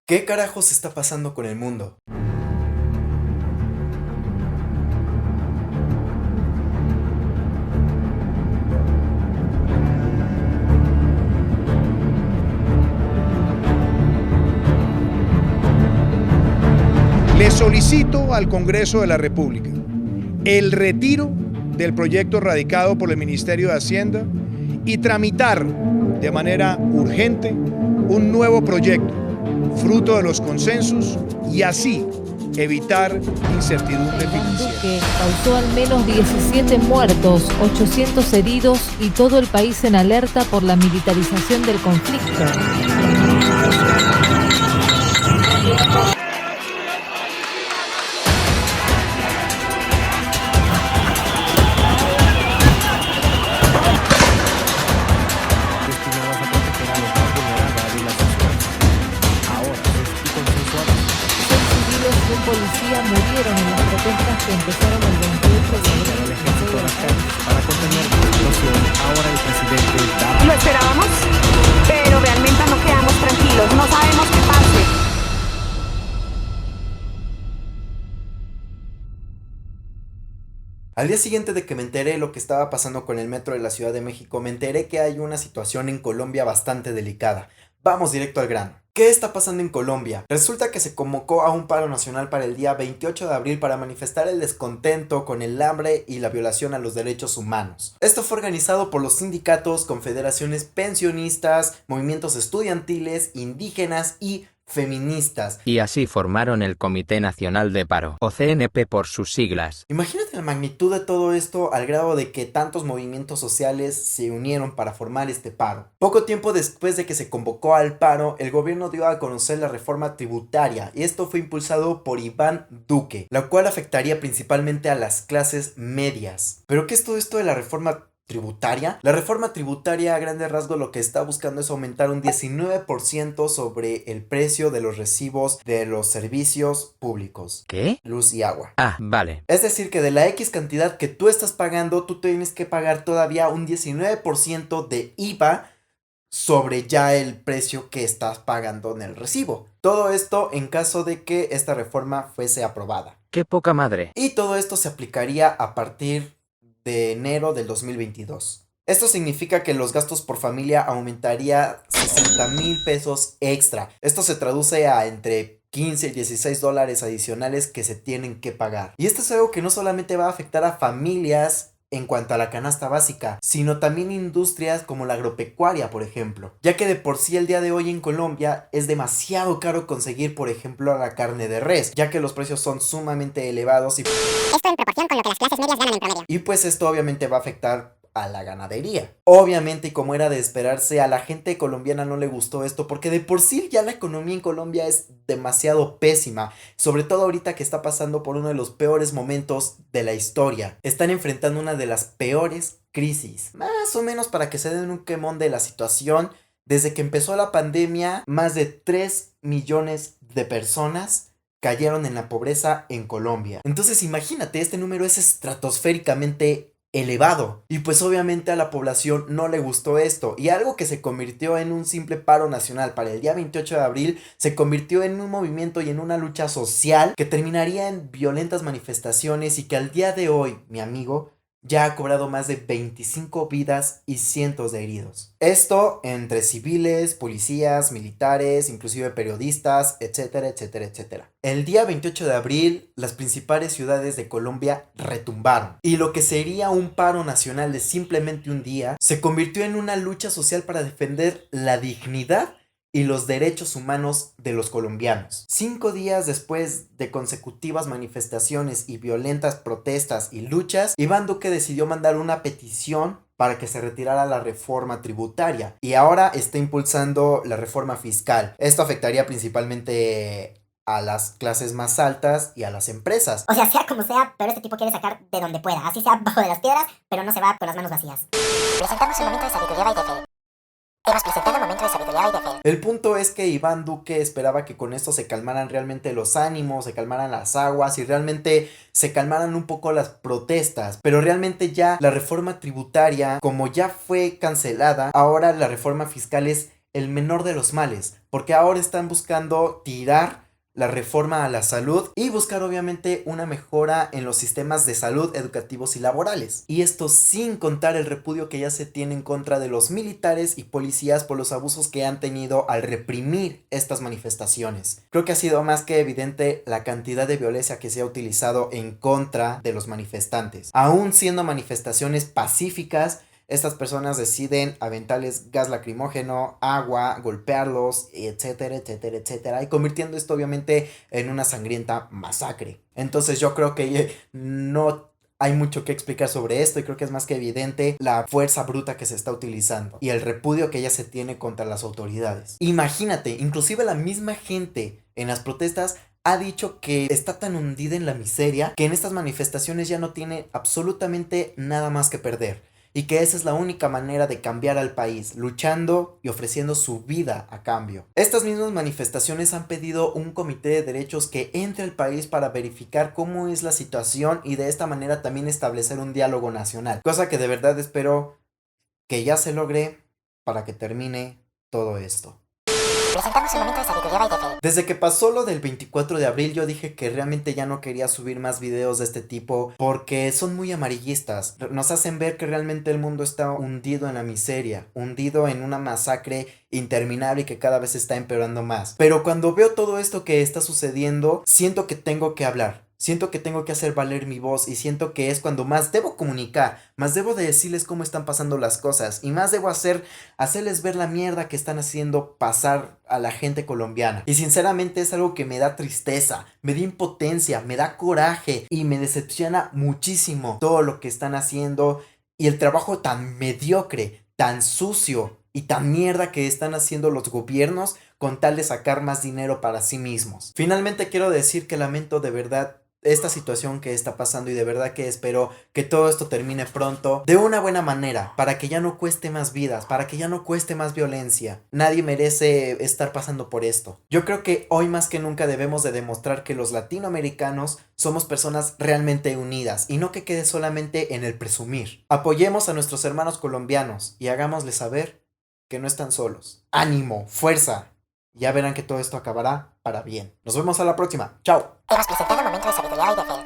¿Qué carajos está pasando con el mundo? Le solicito al Congreso de la República el retiro del proyecto radicado por el Ministerio de Hacienda y tramitar de manera urgente un nuevo proyecto, fruto de los consensos, y así evitar incertidumbre financiera. Que causó al menos 17 muertos, 800 heridos y todo el país en alerta por la militarización del conflicto. Un policía murieron en las protestas que empezaron el 28 de abril. El ejército a las calles para contener la situación. Ahora el presidente da... Lo esperábamos, pero realmente no quedamos tranquilos. No sabemos qué pase. Al día siguiente de que me enteré lo que estaba pasando con el metro de la Ciudad de México, me enteré que hay una situación en Colombia bastante delicada. Vamos directo al grano. ¿Qué está pasando en Colombia? Resulta que se convocó a un paro nacional para el día 28 de abril para manifestar el descontento con el hambre y la violación a los derechos humanos. Esto fue organizado por los sindicatos, confederaciones pensionistas, movimientos estudiantiles, indígenas y feministas. Y así formaron el Comité Nacional de Paro, o CNP por sus siglas. Imagínate la magnitud de todo esto al grado de que tantos movimientos sociales se unieron para formar este paro. Poco tiempo después de que se convocó al paro, el gobierno dio a conocer la reforma tributaria, y esto fue impulsado por Iván Duque, la cual afectaría principalmente a las clases medias. ¿Pero qué es todo esto de la reforma tributaria? La reforma tributaria, a grandes rasgos, lo que está buscando es aumentar un 19% sobre el precio de los recibos de los servicios públicos. ¿Qué? Luz y agua. Ah, vale. Es decir, que de la X cantidad que tú estás pagando, tú tienes que pagar todavía un 19% de IVA sobre ya el precio que estás pagando en el recibo. Todo esto en caso de que esta reforma fuese aprobada. ¡Qué poca madre! Y todo esto se aplicaría a partir de enero del 2022. Esto significa que los gastos por familia aumentaría 60,000 pesos extra. Esto se traduce a entre 15 y 16 dólares adicionales que se tienen que pagar. Y esto es algo que no solamente va a afectar a familias en cuanto a la canasta básica, sino también industrias como la agropecuaria, por ejemplo, ya que de por sí el día de hoy en Colombia es demasiado caro conseguir, por ejemplo, la carne de res, ya que los precios son sumamente elevados y esto en proporción con lo que las clases medias ganan en promedio. Y pues esto obviamente va a afectar a la ganadería. Obviamente, y como era de esperarse, a la gente colombiana no le gustó esto, porque de por sí ya la economía en Colombia es demasiado pésima, sobre todo ahorita que está pasando por uno de los peores momentos de la historia. Están enfrentando una de las peores crisis, más o menos para que se den un quemón de la situación. Desde que empezó la pandemia, más de 3 millones de personas cayeron en la pobreza en Colombia. Entonces imagínate, este número es estratosféricamente elevado, y pues obviamente a la población no le gustó esto, y algo que se convirtió en un simple paro nacional para el día 28 de abril se convirtió en un movimiento y en una lucha social que terminaría en violentas manifestaciones, y que al día de hoy, mi amigo, ya ha cobrado más de 25 vidas y cientos de heridos. Esto entre civiles, policías, militares, inclusive periodistas, etcétera, etcétera, etcétera. El día 28 de abril, las principales ciudades de Colombia retumbaron, y lo que sería un paro nacional de simplemente un día se convirtió en una lucha social para defender la dignidad y los derechos humanos de los colombianos. 5 días después de consecutivas manifestaciones y violentas protestas y luchas, Iván Duque decidió mandar una petición para que se retirara la reforma tributaria, y ahora está impulsando la reforma fiscal. Esto afectaría principalmente a las clases más altas y a las empresas. O sea como sea, pero este tipo quiere sacar de donde pueda, así sea bajo de las piedras, pero no se va con las manos vacías. Presentamos el momento de sabiduría by Defel. Hemos presentado el momento de sabiduría by Defel. El punto es que Iván Duque esperaba que con esto se calmaran realmente los ánimos, se calmaran las aguas y realmente se calmaran un poco las protestas. Pero realmente ya la reforma tributaria, como ya fue cancelada, ahora la reforma fiscal es el menor de los males, porque ahora están buscando tirar la reforma a la salud y buscar obviamente una mejora en los sistemas de salud, educativos y laborales. Y esto sin contar el repudio que ya se tiene en contra de los militares y policías por los abusos que han tenido al reprimir estas manifestaciones. Creo que ha sido más que evidente la cantidad de violencia que se ha utilizado en contra de los manifestantes. Aún siendo manifestaciones pacíficas, estas personas deciden aventarles gas lacrimógeno, agua, golpearlos, etcétera, etcétera, etcétera, y convirtiendo esto obviamente en una sangrienta masacre. Entonces yo creo que no hay mucho que explicar sobre esto y creo que es más que evidente la fuerza bruta que se está utilizando y el repudio que ya se tiene contra las autoridades. Imagínate, inclusive la misma gente en las protestas ha dicho que está tan hundida en la miseria que en estas manifestaciones ya no tiene absolutamente nada más que perder. Y que esa es la única manera de cambiar al país, luchando y ofreciendo su vida a cambio. Estas mismas manifestaciones han pedido un comité de derechos que entre al país para verificar cómo es la situación y de esta manera también establecer un diálogo nacional. Cosa que de verdad espero que ya se logre para que termine todo esto. Presentamos el momento de sabiduría by Defe. Desde que pasó lo del 24 de abril yo dije que realmente ya no quería subir más videos de este tipo porque son muy amarillistas. Nos hacen ver que realmente el mundo está hundido en la miseria, hundido en una masacre interminable y que cada vez está empeorando más. Pero cuando veo todo esto que está sucediendo, siento que tengo que hablar. Siento que tengo que hacer valer mi voz y siento que es cuando más debo comunicar, más debo de decirles cómo están pasando las cosas y más debo hacerles ver la mierda que están haciendo pasar a la gente colombiana. Y sinceramente es algo que me da tristeza, me da impotencia, me da coraje y me decepciona muchísimo todo lo que están haciendo y el trabajo tan mediocre, tan sucio y tan mierda que están haciendo los gobiernos con tal de sacar más dinero para sí mismos. Finalmente quiero decir que lamento de verdad esta situación que está pasando y de verdad que espero que todo esto termine pronto de una buena manera para que ya no cueste más vidas, para que ya no cueste más violencia. Nadie merece estar pasando por esto. Yo creo que hoy más que nunca debemos de demostrar que los latinoamericanos somos personas realmente unidas y no que quede solamente en el presumir. Apoyemos a nuestros hermanos colombianos y hagámosles saber que no están solos. ¡Ánimo! ¡Fuerza! Ya verán que todo esto acabará para bien. Nos vemos a la próxima. ¡Chao! Hemos presentado el momento de sabiduría by Defe.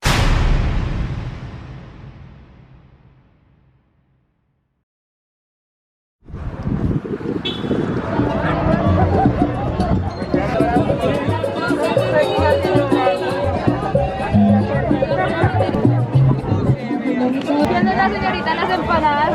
Viendo la señorita las empanadas.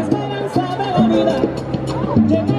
Esperanza de la vida.